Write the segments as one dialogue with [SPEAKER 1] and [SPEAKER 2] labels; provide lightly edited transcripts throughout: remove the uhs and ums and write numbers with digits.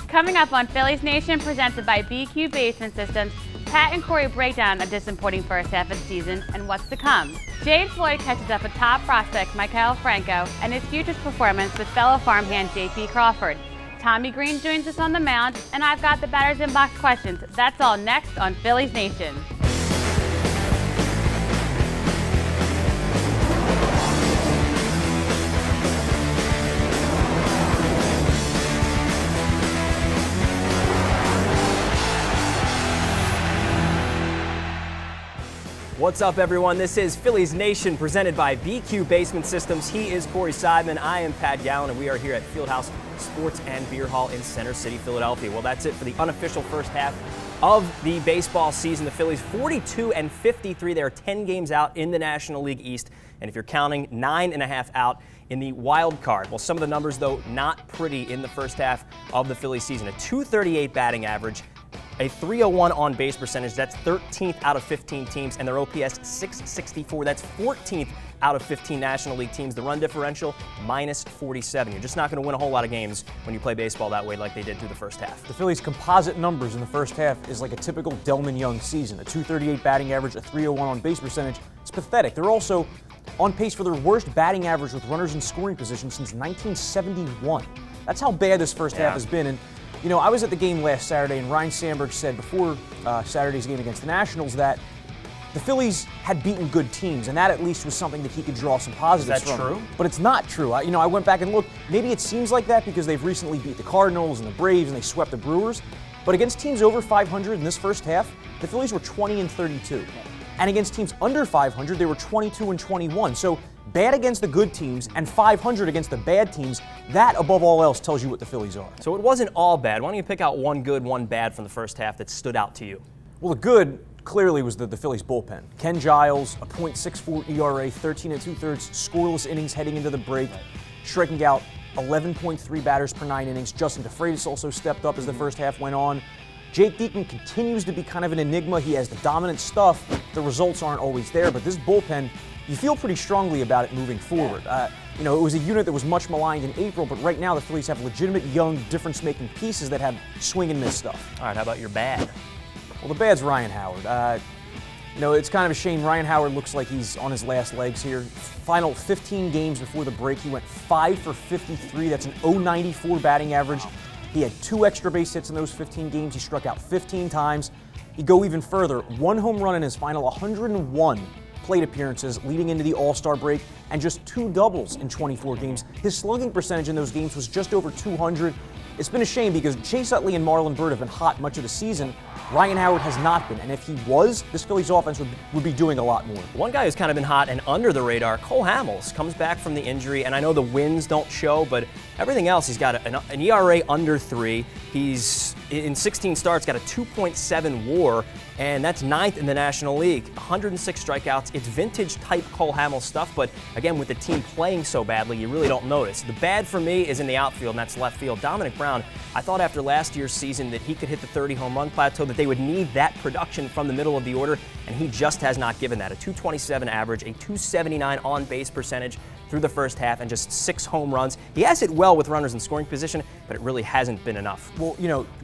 [SPEAKER 1] Coming up on Phillies Nation, presented by BQ Basement Systems, Pat and Corey break down a disappointing first half of the season and what's to come. Jade Floyd catches up with top prospect Maikel Franco and his futures performance with fellow farmhand J.P. Crawford. Tommy Greene joins us on the mound, and I've got the batter's inbox questions. That's all next on Phillies Nation.
[SPEAKER 2] What's up, everyone? This is Phillies Nation presented by BQ Basement Systems. He is Corey Seidman. I am Pat Gallen, and we are here at Fieldhouse Sports and Beer Hall in Center City, Philadelphia. Well, that's it for the unofficial first half of the baseball season. The Phillies 42-53. They are 10 games out in the National League East, and if you're counting, 9.5 out in the wild card. Well, some of the numbers, though, not pretty in the first half of the Phillies season. A .238 batting average, a .301 on base percentage. That's 13th out of 15 teams, and their OPS .664. That's 14th out of 15 National League teams. The run differential -47. You're just not going to win a whole lot of games when you play baseball that way like they did through the first half.
[SPEAKER 3] The Phillies' composite numbers in the first half is like a typical Delman Young season. A .238 batting average, a .301 on base percentage. It's pathetic. They're also on pace for their worst batting average with runners in scoring position since 1971. That's how bad this first half has been. And you know, I was at the game last Saturday, and Ryan Sandberg said before Saturday's game against the Nationals that the Phillies had beaten good teams, and that at least was something that he could draw some positives from.
[SPEAKER 2] Is that true?
[SPEAKER 3] But it's not true. I went back and looked. Maybe it seems like that because they've recently beat the Cardinals and the Braves, and they swept the Brewers. But against teams over 500 in this first half, the Phillies were 20-32. And against teams under 500, they were 22-21. So bad against the good teams and 500 against the bad teams, that above all else tells you what the Phillies are.
[SPEAKER 2] So it wasn't all bad. Why don't you pick out one good, one bad from the first half that stood out to you?
[SPEAKER 3] Well, the good clearly was the Phillies bullpen. Ken Giles, a .64 ERA, 13 2/3 scoreless innings heading into the break, striking out 11.3 batters per 9 innings. Justin DeFreitas also stepped up as the first half went on. Jake Diekman continues to be kind of an enigma. He has the dominant stuff. The results aren't always there, but this bullpen, you feel pretty strongly about it moving forward. It was a unit that was much maligned in April, but right now the Phillies have legitimate young difference-making pieces that have swing and miss stuff.
[SPEAKER 2] All right, how about your bad?
[SPEAKER 3] Well, the bad's Ryan Howard. It's kind of a shame. Ryan Howard looks like he's on his last legs here. Final 15 games before the break, he went 5 for 53. That's an .094 batting average. He had 2 extra base hits in those 15 games. He struck out 15 times. You go even further, 1 home run in his final 101 plate appearances leading into the All-Star break, and just 2 doubles in 24 games. His slugging percentage in those games was just over 200. It's been a shame because Chase Utley and Marlon Byrd have been hot much of the season. Ryan Howard has not been, and if he was, this Phillies offense would be doing a lot more.
[SPEAKER 2] One guy who's kind of been hot and under the radar, Cole Hamels, comes back from the injury, and I know the wins don't show, but everything else, he's got an ERA under 3. He's, in 16 starts, got a 2.7 WAR, and that's 9th in the National League. 106 strikeouts. It's vintage-type Cole Hamels stuff, but again, with the team playing so badly, you really don't notice. The bad for me is in the outfield, and that's left field. Dominic Brown, I thought after last year's season that he could hit the 30-home run plateau, that they would need that production from the middle of the order, and he just has not given that. A .227 average, a .279 on-base percentage through the first half, and just 6 home runs. He has hit well with runners in scoring position, but it really hasn't been enough.
[SPEAKER 3] Well,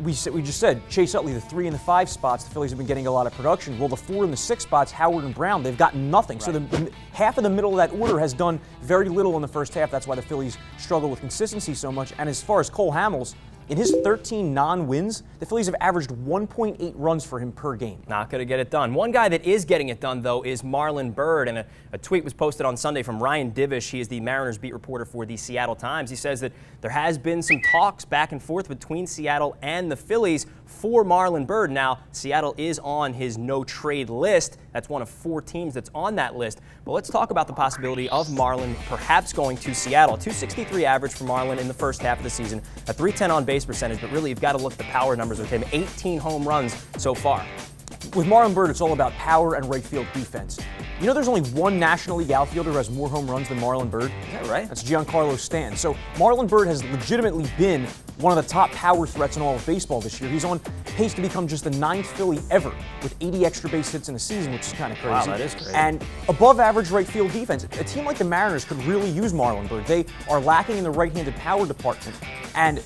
[SPEAKER 3] we just said Chase Utley, the 3 and the 5 spots, the Phillies have been getting a lot of production. Well, the 4 and the 6 spots, Howard and Brown, they've gotten nothing. Right. So the half of the middle of that order has done very little in the first half. That's why the Phillies struggle with consistency so much. And as far as Cole Hamels, in his 13 non-wins, the Phillies have averaged 1.8 runs for him per game.
[SPEAKER 2] Not going to get it done. One guy that is getting it done, though, is Marlon Byrd, and a tweet was posted on Sunday from Ryan Divish. He is the Mariners beat reporter for the Seattle Times. He says that there has been some talks back and forth between Seattle and the Phillies for Marlon Byrd. Now, Seattle is on his no-trade list. That's one of 4 teams that's on that list. But let's talk about the possibility of Marlon perhaps going to Seattle. 263 average for Marlon in the first half of the season, a .310 on base percentage, but really you've got to look at the power numbers with him. 18 home runs so far.
[SPEAKER 3] With Marlon Byrd, it's all about power and right field defense. You know there's only one National League outfielder who has more home runs than Marlon Byrd?
[SPEAKER 2] Is that right?
[SPEAKER 3] That's Giancarlo Stanton. So Marlon Byrd has legitimately been one of the top power threats in all of baseball this year. He's on pace to become just the 9th Philly ever with 80 extra base hits in a season, which is kind of crazy.
[SPEAKER 2] Wow, that is crazy.
[SPEAKER 3] And above average right field defense. A team like the Mariners could really use Marlon Byrd. They are lacking in the right-handed power department. And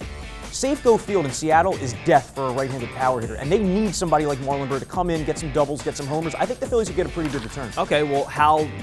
[SPEAKER 3] Safeco Field in Seattle is death for a right-handed power hitter, and they need somebody like Marlon to come in, get some doubles, get some homers. I think the Phillies would get a pretty good return.
[SPEAKER 2] Okay, well,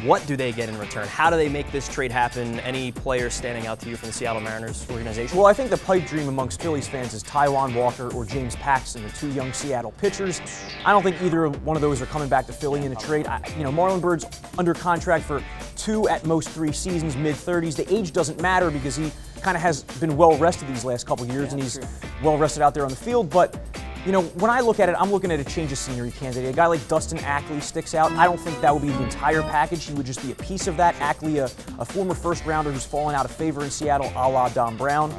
[SPEAKER 2] what do they get in return? How do they make this trade happen? Any players standing out to you from the Seattle Mariners organization?
[SPEAKER 3] Well, I think the pipe dream amongst Phillies fans is Taijuan Walker or James Paxton, the two young Seattle pitchers. I don't think either one of those are coming back to Philly in a trade. Marlon Byrd's under contract for 2 at most 3 seasons, mid-30s. The age doesn't matter because he kind of has been well rested these last couple years, and he's well rested out there on the field. But when I look at it, I'm looking at a change of scenery candidate. A guy like Dustin Ackley sticks out. I don't think that would be the entire package. He would just be a piece of that. Ackley, a former first-rounder who's fallen out of favor in Seattle, a la Dom Brown.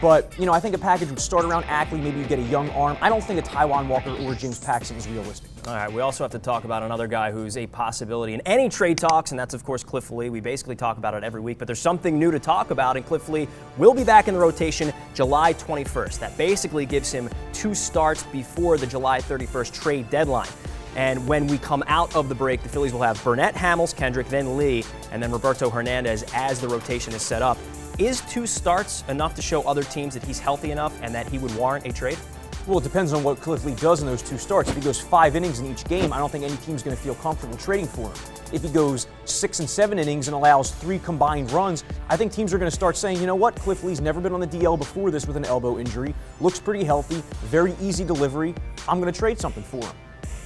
[SPEAKER 3] But I think a package would start around Ackley. Maybe you get a young arm. I don't think a Taijuan Walker or James Paxton is realistic.
[SPEAKER 2] All right, we also have to talk about another guy who's a possibility in any trade talks, and that's, of course, Cliff Lee. We basically talk about it every week, but there's something new to talk about, and Cliff Lee will be back in the rotation July 21st. That basically gives him 2 starts before the July 31st trade deadline. And when we come out of the break, the Phillies will have Burnett, Hamels, Kendrick, then Lee, and then Roberto Hernandez as the rotation is set up. Is 2 starts enough to show other teams that he's healthy enough and that he would warrant a trade?
[SPEAKER 3] Well, it depends on what Cliff Lee does in those 2 starts. If he goes 5 innings in each game, I don't think any team's going to feel comfortable trading for him. If he goes 6 and 7 innings and allows 3 combined runs, I think teams are going to start saying, you know what, Cliff Lee's never been on the DL before this with an elbow injury, looks pretty healthy, very easy delivery, I'm going to trade something for him.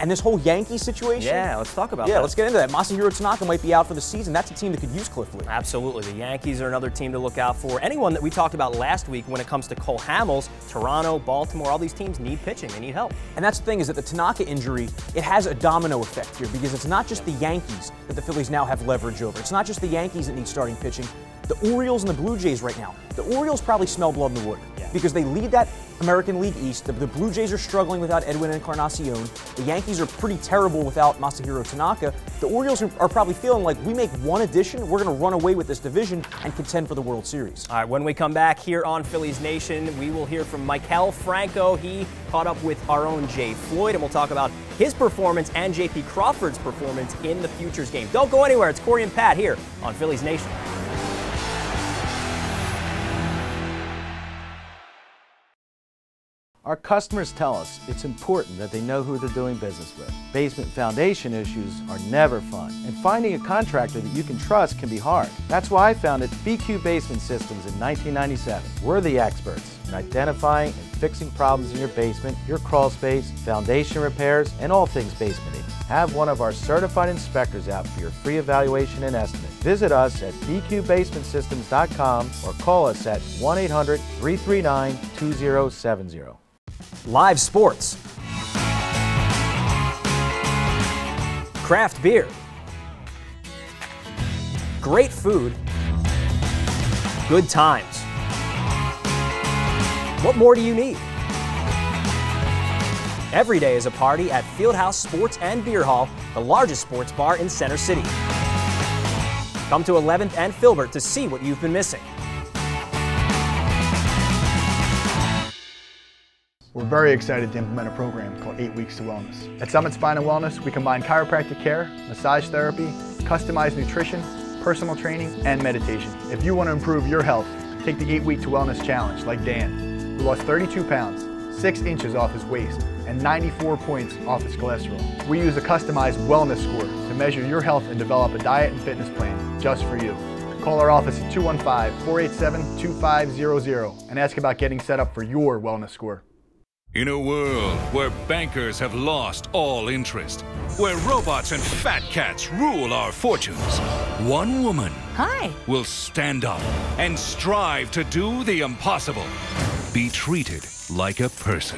[SPEAKER 3] And this whole Yankees situation?
[SPEAKER 2] Yeah, let's talk about that.
[SPEAKER 3] Yeah, let's get into that. Masahiro Tanaka might be out for the season. That's a team that could use Cliff Lee.
[SPEAKER 2] Absolutely. The Yankees are another team to look out for. Anyone that we talked about last week when it comes to Cole Hamels, Toronto, Baltimore, all these teams need pitching. They need help.
[SPEAKER 3] And that's the thing, is that the Tanaka injury, it has a domino effect here because it's not just the Yankees that the Phillies now have leverage over. It's not just the Yankees that need starting pitching. The Orioles and the Blue Jays right now. The Orioles probably smell blood in the water because they lead that American League East. The Blue Jays are struggling without Edwin Encarnacion. The Yankees are pretty terrible without Masahiro Tanaka. The Orioles are probably feeling like we make one addition, we're going to run away with this division and contend for the World Series.
[SPEAKER 2] All right, when we come back here on Phillies Nation, we will hear from Maikel Franco. He caught up with our own Jay Floyd, and we'll talk about his performance and J.P. Crawford's performance in the Futures game. Don't go anywhere. It's Corey and Pat here on Phillies Nation.
[SPEAKER 4] Our customers tell us it's important that they know who they're doing business with. Basement foundation issues are never fun, and finding a contractor that you can trust can be hard. That's why I founded BQ Basement Systems in 1997. We're the experts in identifying and fixing problems in your basement, your crawl space, foundation repairs, and all things basementing. Have one of our certified inspectors out for your free evaluation and estimate. Visit us at bqbasementsystems.com or call us at 1-800-339-2070.
[SPEAKER 2] Live sports, craft beer, great food, good times. What more do you need? Every day is a party at Fieldhouse Sports and Beer Hall, the largest sports bar in Center City. Come to 11th and Filbert to see what you've been missing.
[SPEAKER 5] We're very excited to implement a program called 8 Weeks to Wellness. At Summit Spine and Wellness, we combine chiropractic care, massage therapy, customized nutrition, personal training, and meditation. If you want to improve your health, take the 8 Week to Wellness Challenge like Dan, who lost 32 pounds, 6 inches off his waist, and 94 points off his cholesterol. We use a customized wellness score to measure your health and develop a diet and fitness plan just for you. Call our office at 215-487-2500 and ask about getting set up for your wellness score.
[SPEAKER 6] In a world where bankers have lost all interest, where robots and fat cats rule our fortunes, one woman will stand up and strive to do the impossible. Be treated like a person.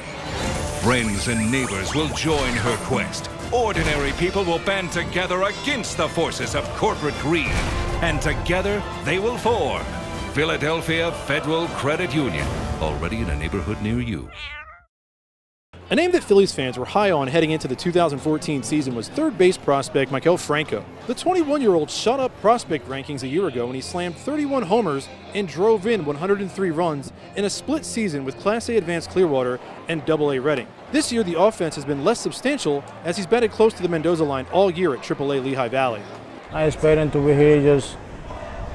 [SPEAKER 6] Friends and neighbors will join her quest. Ordinary people will band together against the forces of corporate greed. And together they will form Philadelphia Federal Credit Union, already in a neighborhood near you.
[SPEAKER 7] A name that Phillies fans were high on heading into the 2014 season was third base prospect Maikel Franco. The 21-year-old shot up prospect rankings a year ago when he slammed 31 homers and drove in 103 runs in a split season with Class A Advanced Clearwater and AA Reading. This year the offense has been less substantial as he's batted close to the Mendoza line all year at AAA Lehigh Valley.
[SPEAKER 8] I expect him to be here, just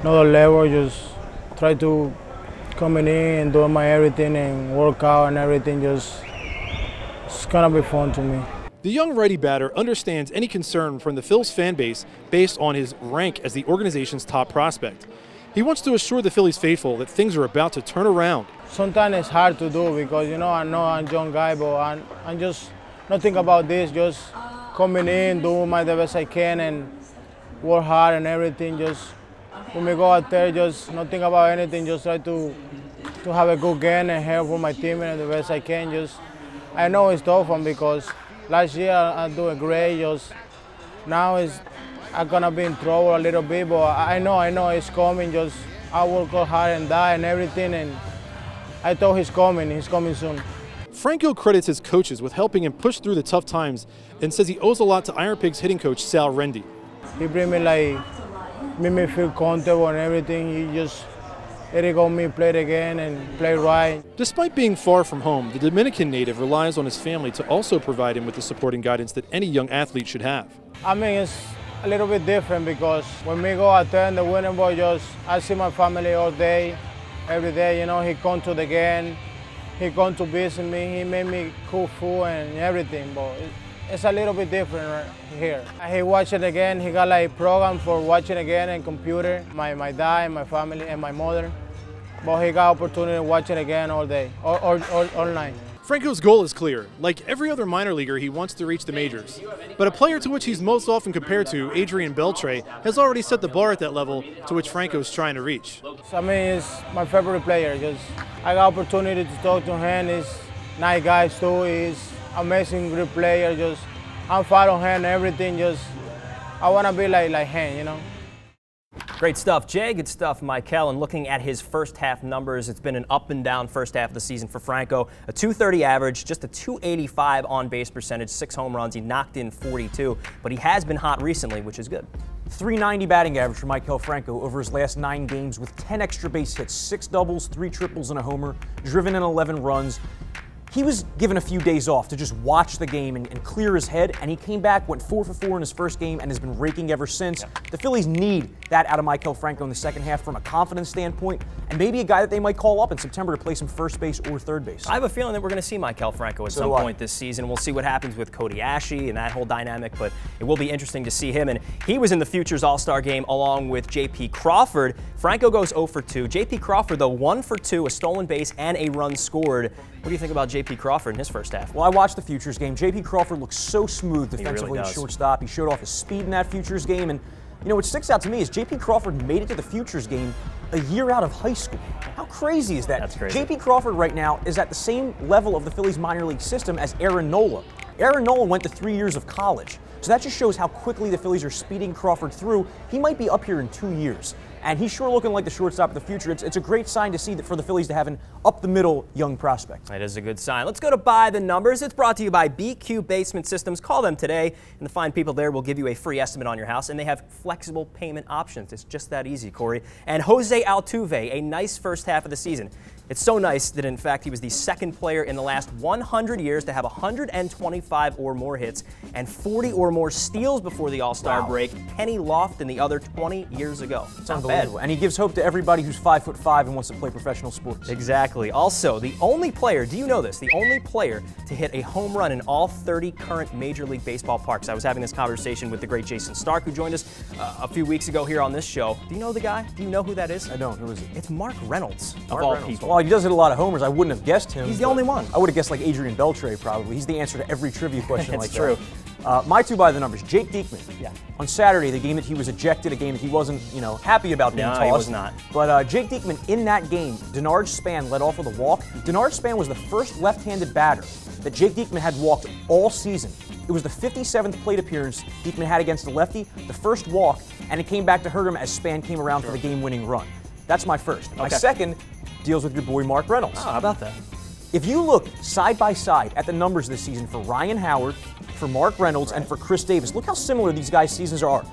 [SPEAKER 8] another level, just try to coming in and doing my everything and work out and everything, it's gonna be fun to me.
[SPEAKER 7] The young righty batter understands any concern from the Phils fan base based on his rank as the organization's top prospect. He wants to assure the Phillies faithful that things are about to turn around.
[SPEAKER 8] Sometimes it's hard to do because, I know I'm a young guy, but I'm just not thinking about this, just coming in, doing the best I can and work hard and everything. Just when we go out there, just not think about anything, just try to have a good game and help for my team and the best I can. I know it's tough because last year I'm doing great. Now I'm gonna be in trouble a little bit, but I know it's coming. I work hard and die and everything, and I thought he's coming soon.
[SPEAKER 7] Franco credits his coaches with helping him push through the tough times and says he owes a lot to Iron Pigs hitting coach Sal Rendy.
[SPEAKER 8] He bring me made me feel comfortable and everything. He just let it go me play again and play right.
[SPEAKER 7] Despite being far from home, the Dominican native relies on his family to also provide him with the support and guidance that any young athlete should have.
[SPEAKER 8] I mean, it's a little bit different because when we go out there in the winning ball, I see my family all day, every day. He come to the game, he come to visit me, he made me cook food and everything, but it's a little bit different right here. He watch it again, he got a program for watching again and computer, my dad, my family and my mother, but he got opportunity to watch it again all day, all night.
[SPEAKER 7] Franco's goal is clear. Like every other minor leaguer, he wants to reach the majors. But a player to which he's most often compared to, Adrian Beltre, has already set the bar at that level to which Franco's trying to reach.
[SPEAKER 8] I mean, he's my favorite player. I got opportunity to talk to him. He's nice guy too. He's amazing, great player. I'm following him, everything. I want to be like him,
[SPEAKER 2] Great stuff, Jay. Good stuff, Maikel. And looking at his first half numbers, it's been an up and down first half of the season for Franco. A .230 average, just a .285 on base percentage, 6 home runs. He knocked in 42, but he has been hot recently, which is good.
[SPEAKER 3] .390 batting average for Maikel Franco over his last 9 games with 10 extra base hits, 6 doubles, 3 triples, and a homer, driven in 11 runs. He was given a few days off to just watch the game and clear his head, and he came back, went 4 for 4 in his first game, and has been raking ever since. Yeah. The Phillies need that out of Maikel Franco in the second half from a confidence standpoint, and maybe a guy that they might call up in September to play some first base or third base.
[SPEAKER 2] I have a feeling that we're going to see Maikel Franco at some point this season. We'll see what happens with Cody Ashe and that whole dynamic, but it will be interesting to see him. And he was in the Futures All-Star game along with J.P. Crawford. Franco goes 0 for 2. J.P. Crawford, though, 1 for 2, a stolen base and a run scored. What do you think about J.P. Crawford in his first half?
[SPEAKER 3] Well, I watched the Futures game. J.P. Crawford looks so smooth defensively at shortstop. He showed off his speed in that Futures game. And, what sticks out to me is J.P. Crawford made it to the Futures game a year out of high school. How crazy is that?
[SPEAKER 2] That's crazy.
[SPEAKER 3] J.P. Crawford right now is at the same level of the Phillies minor league system as Aaron Nola. Aaron Nola went to 3 years of college. So that just shows how quickly the Phillies are speeding Crawford through. He might be up here in 2 years. And he's sure looking like the shortstop of the future. It's a great sign to see that for the Phillies to have an up-the-middle young prospect.
[SPEAKER 2] That is a good sign. Let's go to By the Numbers. It's brought to you by BQ Basement Systems. Call them today, and the fine people there will give you a free estimate on your house, and they have flexible payment options. It's just that easy, Corey. And Jose Altuve, a nice first half of the season. It's so nice that, in fact, he was the second player in the last 100 years to have 125 or more hits and 40 or more steals before the All-Star break. Penny Lofton the other 20 years ago.
[SPEAKER 3] It's unbelievable. And he gives hope to everybody who's 5'5" and wants to play professional sports.
[SPEAKER 2] Exactly. Also, the only player, do you know this, the only player to hit a home run in all 30 current Major League Baseball parks. I was having this conversation with the great Jason Stark, who joined us a few weeks ago here on this show. Do you know the guy? Do you know who that is?
[SPEAKER 3] I don't. Who is it?
[SPEAKER 2] It's Mark Reynolds, of all people.
[SPEAKER 3] Well, he does hit a lot of homers. I wouldn't have guessed him.
[SPEAKER 2] He's the only one.
[SPEAKER 3] I would have guessed like Adrian Beltre, probably. He's the answer to every trivia question like that.
[SPEAKER 2] It's true.
[SPEAKER 3] My 2 by the numbers, Jake Diekman. Yeah. On Saturday, the game that he was ejected, a game that he wasn't, happy about being tossed.
[SPEAKER 2] No, he was not.
[SPEAKER 3] But Jake Diekman, in that game, Denard Span led off with a walk. Denard Span was the first left-handed batter that Jake Diekman had walked all season. It was the 57th plate appearance Diekman had against a lefty, the first walk, and it came back to hurt him as Span came around for the game-winning run. That's my first. My second deals with your boy Mark Reynolds.
[SPEAKER 2] Oh, how about that?
[SPEAKER 3] If you look side by side at the numbers this season for Ryan Howard, for Mark Reynolds, and for Chris Davis, look how similar these guys' seasons are.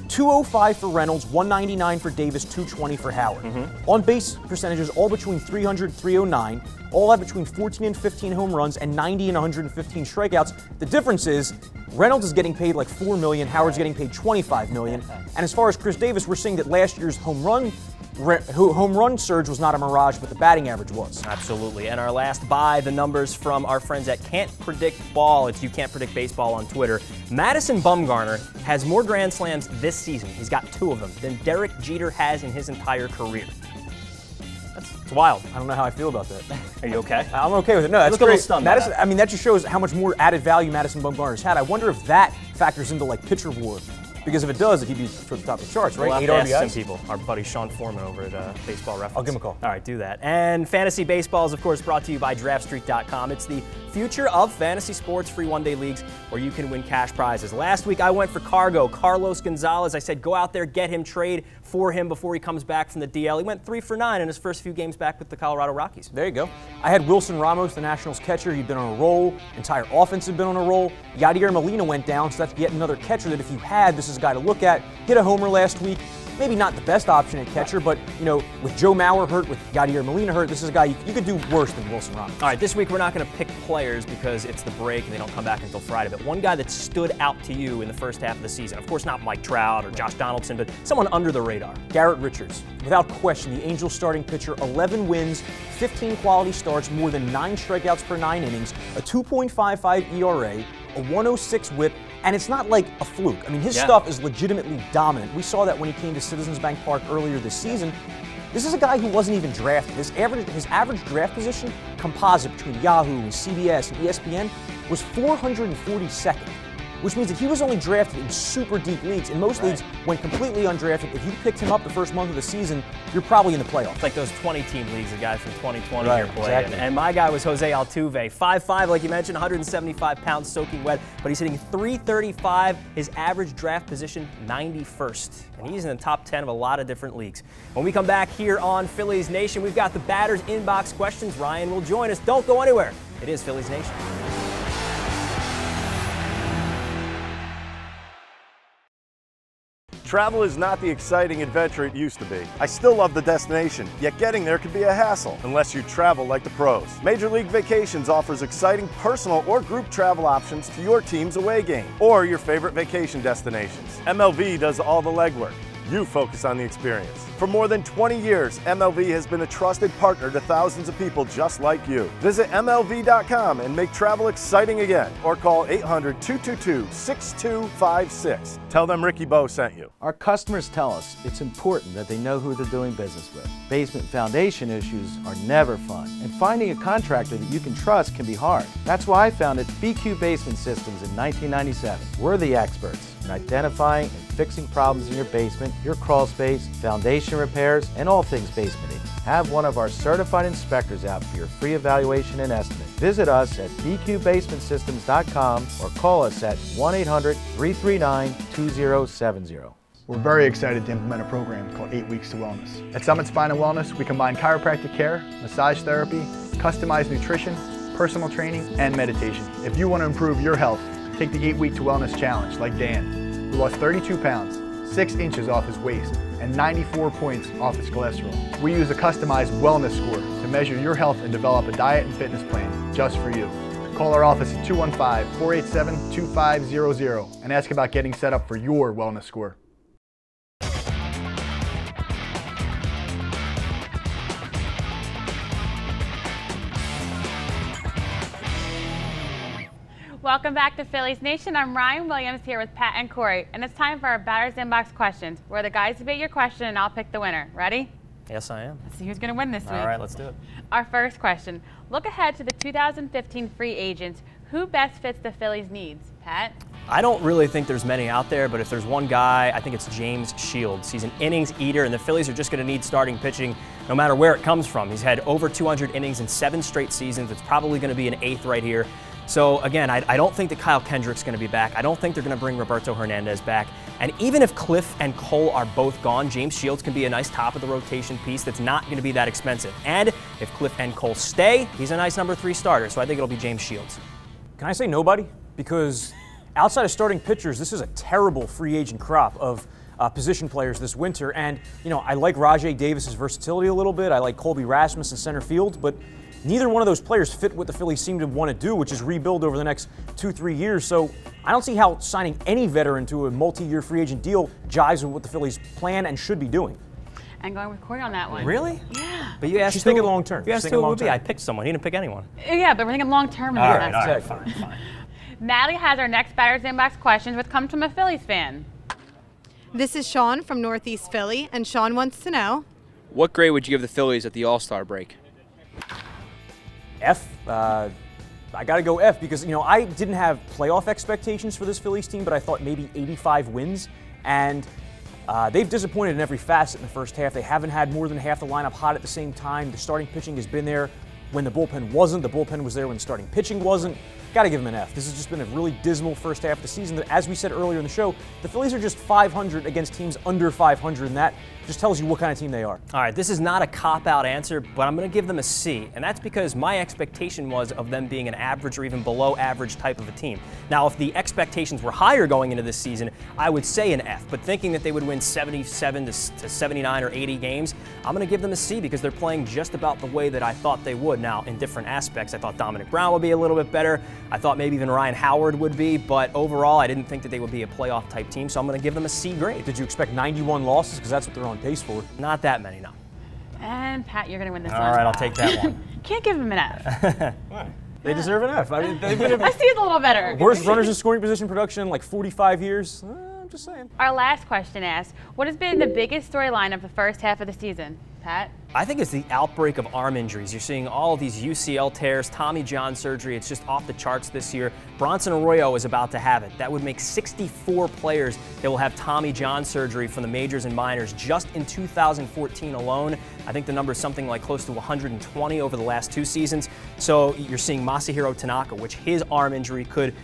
[SPEAKER 3] 205 for Reynolds, 199 for Davis, 220 for Howard. On base percentages all between 300 and 309, all have between 14 and 15 home runs and 90 and 115 strikeouts. The difference is Reynolds is getting paid like $4 million, Howard's getting paid $25 million. And as far as Chris Davis, we're seeing that last year's home run home run surge was not a mirage, but the batting average was.
[SPEAKER 2] Absolutely. And our last buy, the numbers from our friends at Can't Predict Ball. It's You Can't Predict Baseball on Twitter. Madison Bumgarner has more Grand Slams this season, he's got 2 of them, than Derek Jeter has in his entire career. It's wild.
[SPEAKER 3] I don't know how I feel about that.
[SPEAKER 2] Are you okay?
[SPEAKER 3] I'm okay with it. No, that's
[SPEAKER 2] Look a
[SPEAKER 3] great.
[SPEAKER 2] little stunned
[SPEAKER 3] Madison,
[SPEAKER 2] by that.
[SPEAKER 3] I mean, that just shows how much more added value Madison Bumgarner's had. I wonder if that factors into like pitcher war. Because if it does, he'd be toward the top of the charts, right?
[SPEAKER 2] We'll have
[SPEAKER 3] 8
[SPEAKER 2] to ask
[SPEAKER 3] RBIs.
[SPEAKER 2] some people. Our buddy Sean Foreman over at Baseball Reference.
[SPEAKER 3] I'll give him a call.
[SPEAKER 2] All right, do that. And Fantasy Baseball is, of course, brought to you by DraftStreet.com. It's the future of fantasy sports, free one-day leagues where you can win cash prizes. Last week, I went for Carlos Gonzalez. I said, go out there, get him, trade for him before he comes back from the DL. He went 3 for 9 in his first few games back with the Colorado Rockies.
[SPEAKER 3] There you go. I had Wilson Ramos, the Nationals catcher. He'd been on a roll. Entire offense had been on a roll. Yadier Molina went down, so that's yet another catcher that if you had, this is a guy to look at. Hit a homer last week. Maybe not the best option at catcher, but, you know, with Joe Mauer hurt, with Yadier Molina hurt, this is a guy you could do worse than Wilson Ramos.
[SPEAKER 2] All right, this week we're not going to pick players because it's the break and they don't come back until Friday, but one guy that stood out to you in the first half of the season, of course not Mike Trout or Josh Donaldson, but someone under the radar.
[SPEAKER 3] Garrett Richards. Without question, the Angels starting pitcher, 11 wins, 15 quality starts, more than 9 strikeouts per 9 innings, a 2.55 ERA, a 106 whip, and it's not like a fluke. I mean, his stuff is legitimately dominant. We saw that when he came to Citizens Bank Park earlier this season. This is a guy who wasn't even drafted. His average draft position, composite between Yahoo and CBS and ESPN, was 442nd. Which means that he was only drafted in super deep leagues. In most leagues, when completely undrafted, if you picked him up the first month of the season, you're probably in the playoffs.
[SPEAKER 2] It's like those 20-team leagues, the guy from 2020
[SPEAKER 3] right,
[SPEAKER 2] here played.
[SPEAKER 3] exactly.
[SPEAKER 2] And my guy was Jose Altuve, 5'5", like you mentioned, 175 pounds, soaking wet, but he's hitting .335. His average draft position, 91st. And he's in the top 10 of a lot of different leagues. When we come back here on Phillies Nation, we've got the batters inbox questions. Ryan will join us. Don't go anywhere. It is Phillies Nation.
[SPEAKER 9] Travel is not the exciting adventure it used to be. I still love the destination, yet getting there can be a hassle unless you travel like the pros. Major League Vacations offers exciting personal or group travel options to your team's away game or your favorite vacation destinations. MLV does all the legwork. You focus on the experience. For more than 20 years, MLV has been a trusted partner to thousands of people just like you. Visit MLV.com and make travel exciting again, or call 800-222-6256. Tell them Ricky Bo sent you.
[SPEAKER 4] Our customers tell us it's important that they know who they're doing business with. Basement foundation issues are never fun, and finding a contractor that you can trust can be hard. That's why I founded BQ Basement Systems in 1997. We're the experts in identifying and fixing problems in your basement, your crawl space, foundation repairs, and all things basementing. Have one of our certified inspectors out for your free evaluation and estimate. Visit us at bqbasementsystems.com or call us at 1-800-339-2070.
[SPEAKER 5] We're very excited to implement a program called 8 Weeks to Wellness. At Summit Spine and Wellness, we combine chiropractic care, massage therapy, customized nutrition, personal training, and meditation. If you want to improve your health, take the 8 Week to Wellness Challenge like Dan, who lost 32 pounds, 6 inches off his waist, and 94 points off his cholesterol. We use a customized wellness score to measure your health and develop a diet and fitness plan just for you. Call our office at 215-487-2500 and ask about getting set up for your wellness score.
[SPEAKER 1] Welcome back to Phillies Nation. I'm Ryan Williams here with Pat and Corey, and it's time for our Batters Inbox questions, where the guys debate your question and I'll pick the winner. Ready?
[SPEAKER 2] Yes, I am.
[SPEAKER 1] Let's see who's going to win this week.
[SPEAKER 2] All right, let's do it.
[SPEAKER 1] Our first question. Look ahead to the 2015 free agents. Who best fits the Phillies' needs? Pat?
[SPEAKER 2] I don't really think there's many out there, but if there's one guy, I think it's James Shields. He's an innings eater, and the Phillies are just going to need starting pitching no matter where it comes from. He's had over 200 innings in 7 straight seasons. It's probably going to be an 8th right here. So again, I don't think that Kyle Kendrick's going to be back. I don't think they're going to bring Roberto Hernandez back. And even if Cliff and Cole are both gone, James Shields can be a nice top of the rotation piece that's not going to be that expensive. And if Cliff and Cole stay, he's a nice number 3 starter. So I think it'll be James Shields.
[SPEAKER 3] Can I say nobody? Because outside of starting pitchers, this is a terrible free agent crop of position players this winter. And, you know, I like Rajai Davis's versatility a little bit. I like Colby Rasmus in center field, but neither one of those players fit what the Phillies seem to want to do, which is rebuild over the next 2-3 years. So I don't see how signing any veteran to a multi-year free agent deal jives with what the Phillies plan and should be doing.
[SPEAKER 1] I'm going with Corey on that one.
[SPEAKER 2] Really?
[SPEAKER 1] Yeah.
[SPEAKER 2] But you asked
[SPEAKER 3] She's thinking long term.
[SPEAKER 2] You asked who it would be. I picked someone. He didn't pick anyone.
[SPEAKER 1] Yeah, but we're thinking long term.
[SPEAKER 2] All right, fine.
[SPEAKER 1] Natalie has our next batter's inbox questions, which comes from a Phillies fan.
[SPEAKER 10] This is Sean from Northeast Philly, and Sean wants to know,
[SPEAKER 11] what grade would you give the Phillies at the All-Star break?
[SPEAKER 3] F. I got to go F because, you know, I didn't have playoff expectations for this Phillies team, but I thought maybe 85 wins. And they've disappointed in every facet in the first half. They haven't had more than half the lineup hot at the same time. The starting pitching has been there when the bullpen wasn't. The bullpen was there when the starting pitching wasn't. Got to give them an F. This has just been a really dismal first half of the season. As we said earlier in the show, the Phillies are just 500 against teams under 500, and that just tells you what kind of team they are.
[SPEAKER 2] All right, this is not a cop-out answer, but I'm going to give them a C, and that's because my expectation was of them being an average or even below average type of a team. Now, if the expectations were higher going into this season, I would say an F, but thinking that they would win 77 to 79 or 80 games, I'm going to give them a C because they're playing just about the way that I thought they would. Now, in different aspects, I thought Dominic Brown would be a little bit better. I thought maybe even Ryan Howard would be, but overall, I didn't think that they would be a playoff type team, so I'm going to give them a C grade.
[SPEAKER 3] Did you expect 91 losses? Because that's what they're on pace for.
[SPEAKER 2] Not that many, no.
[SPEAKER 1] And Pat, you're going to win this one.
[SPEAKER 2] All right, I'll take that one.
[SPEAKER 1] Can't give him an F.
[SPEAKER 3] Why? They deserve an F. I mean, they've been
[SPEAKER 1] I see it's a little better.
[SPEAKER 3] worst runners in scoring position production in like 45 years. I'm just saying.
[SPEAKER 1] Our last question asks, what has been the biggest storyline of the first half of the season? Pat?
[SPEAKER 2] I think it's the outbreak of arm injuries. You're seeing all of these UCL tears, Tommy John surgery. It's just off the charts this year. Bronson Arroyo is about to have it. That would make 64 players that will have Tommy John surgery from the majors and minors just in 2014 alone. I think the number is something like close to 120 over the last 2 seasons. So you're seeing Masahiro Tanaka, which his arm injury could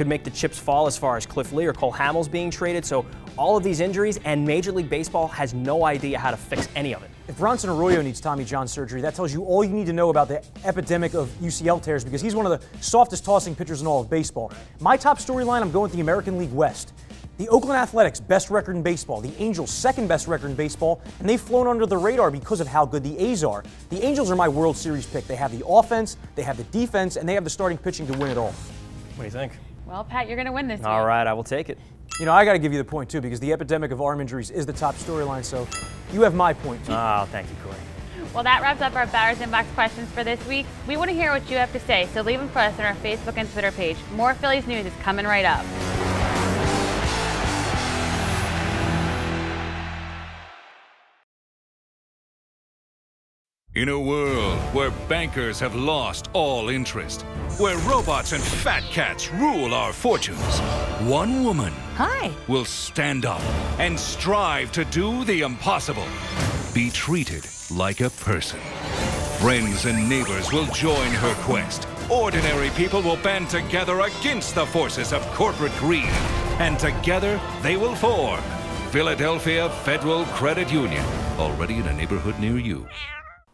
[SPEAKER 2] make the chips fall as far as Cliff Lee or Cole Hamels being traded. So all of these injuries, and Major League Baseball has no idea how to fix any of it.
[SPEAKER 3] If Bronson Arroyo needs Tommy John surgery, that tells you all you need to know about the epidemic of UCL tears because he's one of the softest tossing pitchers in all of baseball. My top storyline, I'm going with the American League West. The Oakland Athletics, best record in baseball. The Angels, second best record in baseball. And they've flown under the radar because of how good the A's are. The Angels are my World Series pick. They have the offense, they have the defense, and they have the starting pitching to win it all.
[SPEAKER 2] What do you think?
[SPEAKER 1] Well, Pat, you're going to win this
[SPEAKER 2] All right, I will take it.
[SPEAKER 3] You know, I got to give you the point, too, because the epidemic of arm injuries is the top storyline, so you have my point, too.
[SPEAKER 2] Oh, thank you, Corey.
[SPEAKER 1] Well, that wraps up our Batter's Inbox questions for this week. We want to hear what you have to say, so leave them for us on our Facebook and Twitter page. More Phillies news is coming right up.
[SPEAKER 6] In a world where bankers have lost all interest, where robots and fat cats rule our fortunes, one woman will stand up and strive to do the impossible. Be treated like a person. Friends and neighbors will join her quest. Ordinary people will band together against the forces of corporate greed. And together they will form Philadelphia Federal Credit Union, already in a neighborhood near you.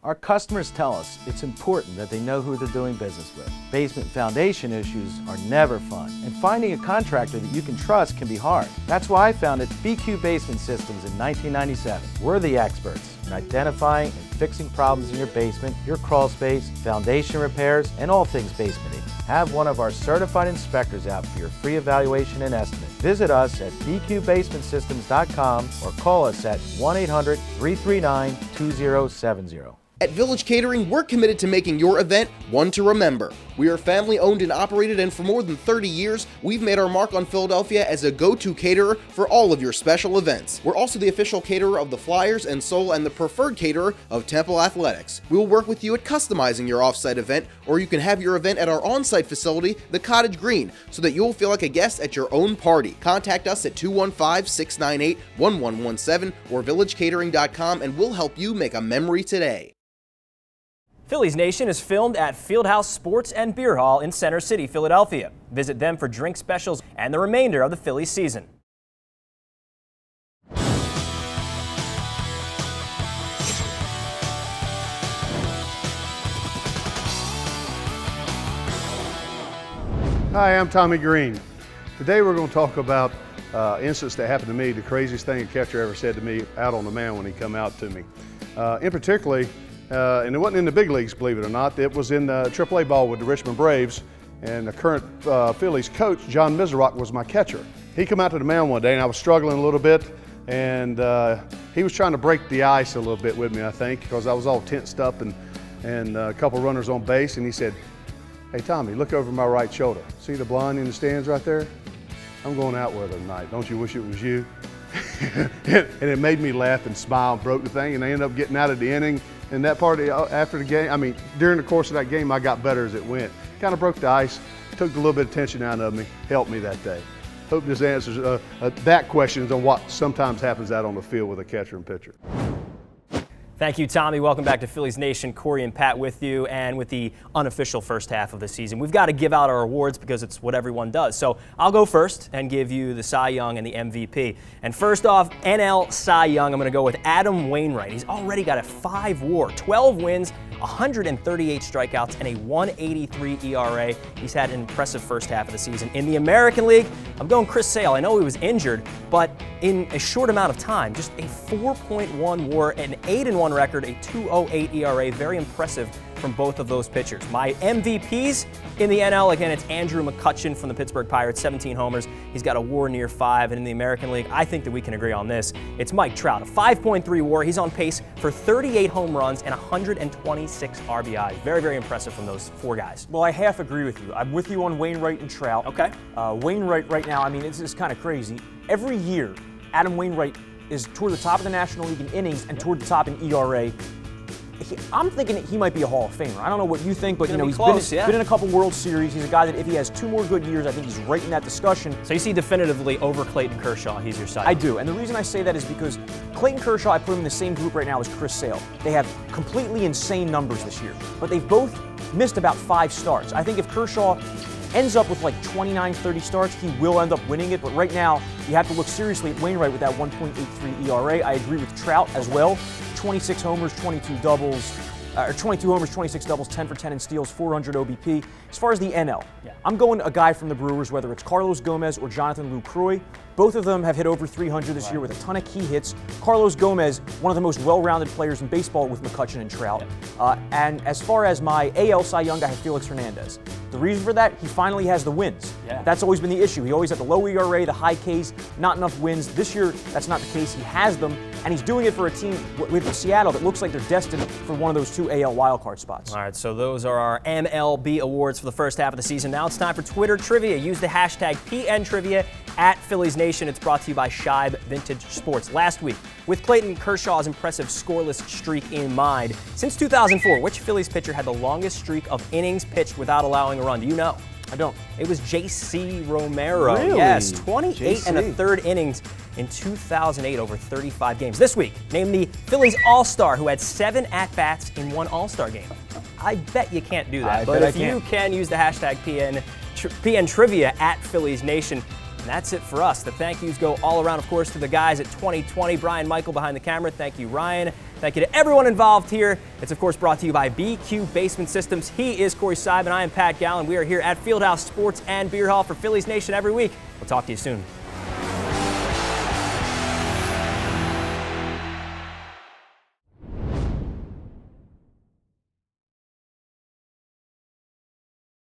[SPEAKER 4] Our customers tell us it's important that they know who they're doing business with. Basement foundation issues are never fun, and finding a contractor that you can trust can be hard. That's why I founded BQ Basement Systems in 1997. We're the experts in identifying and fixing problems in your basement, your crawl space, foundation repairs, and all things basementing. Have one of our certified inspectors out for your free evaluation and estimate. Visit us at bqbasementsystems.com or call us at 1-800-339-2070.
[SPEAKER 12] At Village Catering, we're committed to making your event one to remember. We are family owned and operated, and for more than 30 years, we've made our mark on Philadelphia as a go-to caterer for all of your special events. We're also the official caterer of the Flyers and Soul and the preferred caterer of Temple Athletics. We'll work with you at customizing your off-site event, or you can have your event at our on-site facility, the Cottage Greene, so that you'll feel like a guest at your own party. Contact us at 215-698-1117 or villagecatering.com, and we'll help you make a memory today.
[SPEAKER 2] Phillies Nation is filmed at Fieldhouse Sports and Beer Hall in Center City, Philadelphia. Visit them for drink specials and the remainder of the Phillies season.
[SPEAKER 13] Hi, I'm Tommy Greene. Today we're going to talk about incidents that happened to me, the craziest thing a catcher ever said to me out on the mound when he come out to me. In particular, and it wasn't in the big leagues, believe it or not. It was in the AAA ball with the Richmond Braves, and the current Phillies coach, John Miserock, was my catcher. He come out to the mound one day, and I was struggling a little bit. and he was trying to break the ice a little bit with me, I think, because I was all tensed up and a couple runners on base, and he said, "Hey, Tommy, look over my right shoulder. See the blonde in the stands right there? I'm going out with her tonight. Don't you wish it was you?" And it made me laugh and smile and broke the thing, and I ended up getting out of the inning. And that part, after the game, I mean, during the course of that game, I got better as it went. Kind of broke the ice, took a little bit of tension out of me, helped me that day. Hope this answers that question on what sometimes happens out on the field with a catcher and pitcher.
[SPEAKER 2] Thank you, Tommy. Welcome back to Phillies Nation. Corey and Pat with you, and with the unofficial first half of the season. We've got to give out our awards because it's what everyone does. So I'll go first and give you the Cy Young and the MVP. And first off, NL Cy Young, I'm going to go with Adam Wainwright. He's already got a 5 WAR, 12 wins, 138 strikeouts, and a 1.83 ERA. He's had an impressive first half of the season. In the American League, I'm going Chris Sale. I know he was injured, but in a short amount of time, just a 4.1 WAR, an 8-1 record, a 2.08 ERA. Very impressive from both of those pitchers. My MVPs in the NL, again, it's Andrew McCutchen from the Pittsburgh Pirates, 17 homers. He's got a WAR near 5, and in the American League, I think that we can agree on this. It's Mike Trout, a 5.3 WAR. He's on pace for 38 home runs and 126 RBIs. Very, very impressive from those 4 guys.
[SPEAKER 3] Well, I half agree with you. I'm with you on Wainwright and Trout.
[SPEAKER 2] Okay.
[SPEAKER 3] Wainwright right now, I mean, it's kind of crazy. Every year, Adam Wainwright is toward the top of the National League in innings and toward the top in ERA. I'm thinking he might be a Hall of Famer. I don't know what you think, but you know, he's been in a couple World Series. He's a guy that if he has 2 more good years, I think he's right in that discussion.
[SPEAKER 2] So you see definitively over Clayton Kershaw, he's your side.
[SPEAKER 3] I do, and the reason I say that is because Clayton Kershaw, I put him in the same group right now as Chris Sale. They have completely insane numbers this year, but they've both missed about 5 starts. I think if Kershaw ends up with like 29, 30 starts, he will end up winning it, but right now, you have to look seriously at Wainwright with that 1.83 ERA. I agree with Trout as well. 26 homers, 22 doubles, or 22 homers, 26 doubles, 10 for 10 in steals, 400 OBP. As far as the NL, I'm going a guy from the Brewers, whether it's Carlos Gomez or Jonathan Lucroy. Both of them have hit over 300 this year with a ton of key hits. Carlos Gomez, one of the most well-rounded players in baseball with McCutchen and Trout. And as far as my AL Cy Young, I have Felix Hernandez. The reason for that, he finally has the wins. That's always been the issue. He always had the low ERA, the high Ks, not enough wins. This year, that's not the case. He has them, and he's doing it for a team with Seattle that looks like they're destined for one of those 2 AL wildcard spots.
[SPEAKER 2] All right, so those are our MLB awards for the first half of the season. Now it's time for Twitter Trivia. Use the hashtag PNTrivia at Phillies Nation. It's brought to you by Scheib Vintage Sports. Last week, with Clayton Kershaw's impressive scoreless streak in mind, since 2004, which Phillies pitcher had the longest streak of innings pitched without allowing a run? Do you know?
[SPEAKER 3] I don't.
[SPEAKER 2] It was J.C. Romero.
[SPEAKER 3] Really?
[SPEAKER 2] Yes, 28 1/3 innings in 2008 over 35 games. This week, name the Phillies All-Star who had 7 at-bats in one All-Star game. I bet you can't do that, but if you can, use the hashtag PNTrivia at Phillies Nation. And that's it for us. The thank yous go all around, of course, to the guys at 2020. Brian Maikel behind the camera. Thank you, Ryan. Thank you to everyone involved here. It's, of course, brought to you by BQ Basement Systems. He is Corey Seidman. I am Pat Gallen. We are here at Fieldhouse Sports and Beer Hall for Phillies Nation every week. We'll talk to you soon.